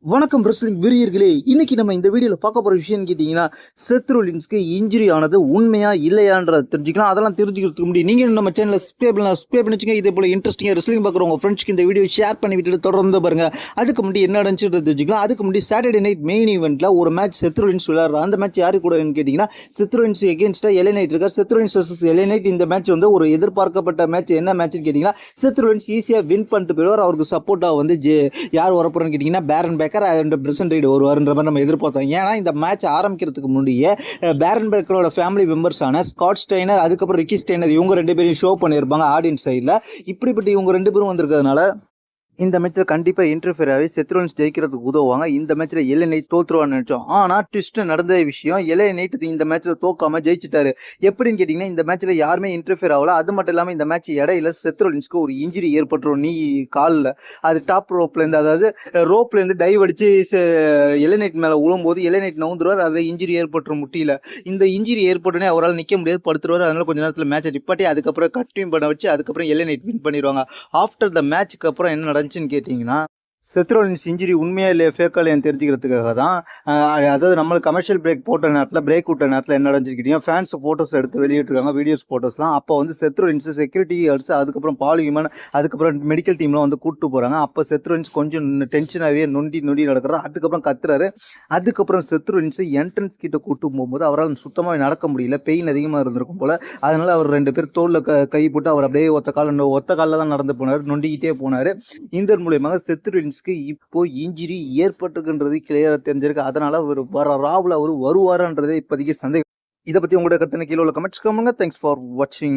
வணக்கம் ரெஸ்லிங் வெறியர்களே. இன்னைக்கு நம்ம இந்த வீடியோவில் பார்க்க போகிற விஷயம் கேட்டிங்கன்னா, செத் ரோலின்ஸ்க்கு இன்ஜுரி ஆனது உண்மையா இல்லையான்றத தெரிஞ்சுக்கலாம். அதெல்லாம் தெரிஞ்சுக்கிறதுக்கு முன்னாடி நீங்கள் நம்ம சேனலில் சப்ஸ்கிரைப் பண்ணி வச்சுங்க. இதே போல் இன்ட்ரெஸ்டிங்காக ரெஸ்லிங் பார்க்குற உங்கள் ஃப்ரெண்ட்ஸ்க்கு இந்த வீடியோ ஷேர் பண்ணி விட்டுட்டு தொடர்ந்து பாருங்க. அதுக்கு முன்னாடி என்ன நடந்துச்சுன்றது தெரிஞ்சுக்கலாம். அதுக்கு முன்னாடி சாட்டர்டே நைட் மெயின் ஈவெண்ட்டில் ஒரு மேட்ச் செத் ரோலின்ஸ் விளையாடுற அந்த மேட்ச் யாரு கூடன்னு கேட்டிங்கன்னா, செத் ரோலின்ஸ் எகேன்ஸ்டாக எல்ஏ நைட் இருக்கார். செத் ரோலின்ஸ் வர்சஸ் எல்ஏ நைட். இந்த மேட்ச் வந்து ஒரு எதிர்பார்க்கப்பட்ட மேட்ச். என்ன மேட்ச்னு கேட்டிங்கன்னா, செத் ரோலின்ஸ் ஈஸியாக வின் பண்ணிட்டு போயிடுவார். அவருக்கு சப்போர்ட்டாக வந்து யார் வரப்போறன்னு கேட்டிங்கன்னா, பேரன் பேக்கர் அண்ட் பிரசன்ட் வருவாருன்ற மாதிரி நம்ம எதிர்பார்த்தோம். ஏன்னா இந்த மேட்ச் ஆரம்பிக்கிறதுக்கு முன்னாடியே பேரன் பேக்கரோட ஃபேமிலி மெம்பர்ஸான ஸ்காட் ஸ்டைனர், அதுக்கப்புறம் ரிக்கி ஸ்டைனர், இவங்க ரெண்டு பேரையும் ஷோ பண்ணியிருப்பாங்க ஆடியன்ஸ் சைடில். இப்படிப்பட்ட இவங்க ரெண்டு பேரும் வந்திருக்கிறதுனால இந்த மேட்ச்சில் கண்டிப்பாக இன்டர்ஃபியர் ஆகி செத் ரோலின்ஸ் ஜெயிக்கிறதுக்கு உதவுவாங்க. இந்த மேட்ச்சில் எல்ஏ நைட் தோற்றுருவான்னு நினச்சோம். ஆனால் ட்விஸ்ட் நடந்த விஷயம், எல்ஏ நைட் இந்த மேட்ச்சில் தோக்காமல் ஜெயிச்சிட்டாரு. எப்படின்னு கேட்டிங்கன்னா, இந்த மேட்ச்சில் யாருமே இன்டர்ஃபியர் ஆகல. அது மட்டும் இல்லாமல் இந்த மேட்ச் இடையில செத் ரோலின்ஸ்க்கு ஒரு இன்ஜுரி ஏற்பட்டுரும் நீ காலில். அது டாப் ரோப்லேருந்து, அதாவது ரோப்லேருந்து டைவ் அடித்து எல்ஏ நைட் மேலே விழும்போது எல்ஏ நைட் நவுந்துருவார். அதில் இன்ஜுரி ஏற்பட்டுரும் முட்டியில். இந்த இன்ஜுரி ஏற்பட்டோடனே அவரால் நிற்க முடியாது, படுத்துருவார். அதனால கொஞ்ச நேரத்தில் மேட்சை நிப்பாட்டி அதுக்கப்புறம் கண்டினியூ பண்ண வச்சு அதுக்கப்புறம் எல்ஏ நைட் வின் பண்ணிடுவாங்க. ஆஃப்டர் த மேட்ச்சுக்கு அப்புறம் என்ன நடந்துச்சுன்னு கேட்டிங்கன்னா, செத் ரோலின்ஸ் இன்ஜுரி உண்மையா இல்லையா ஃபேக்கா இல்லையான்னு தெரிஞ்சுக்கிறதுக்காக தான் அதாவது நம்மளுக்கு கமர்ஷியல் பிரேக் போட்ட நேரத்தில், பிரேக் விட்ட நேரத்தில் என்ன நடந்துச்சுக்கிட்டீங்கன்னா, ஃபேன்ஸ் ஃபோட்டோஸ் எடுத்து வெளியிட்டிருக்காங்க, வீடியோஸ் ஃபோட்டோஸ்லாம். அப்போ வந்து செத் ரோலின்ஸ் செக்யூரிட்டி கார்ட்ஸ், அதுக்கப்புறம் பாலிமன், அதுக்கப்புறம் மெடிக்கல் டீம்லாம் வந்து கூப்பிட்டு போகிறாங்க. அப்போ செத் ரோலின்ஸ் கொஞ்சம் டென்ஷனாகவே நொண்டி நடக்கிறார். அதுக்கப்புறம் கத்துறாரு. அதுக்கப்புறம் செத் ரோலின்ஸ் என்ட்ரன்ஸ் கிட்ட கூப்பிட்டு போகும்போது அவரால் சுத்தமாக நடக்க முடியல. பெயின் அதிகமாக இருந்திருக்கும் போல். அதனால் அவர் ரெண்டு பேர் தோளில் கை போட்டு அவர் அப்படியே ஒத்த காலில் தான் நடந்து போனார், நொண்டிக்கிட்டே போனார். இதன் மூலியமாக செத் ரோலின்ஸ் இப்போ இன்ஜுரி ஏற்பட்டிருக்குன்றது கிளியரா தெரிஞ்சிருக்கு. அதனால அவர் வர ராவ்ல அவர் வருவாருன்றதே இப்போதைக்கு சந்தேகம். இதை பத்தி உங்களோட கருத்து கீழே உள்ள கமெண்ட்ஸ் பண்ணுங்க. தேங்க்ஸ் ஃபார் வாட்சிங்.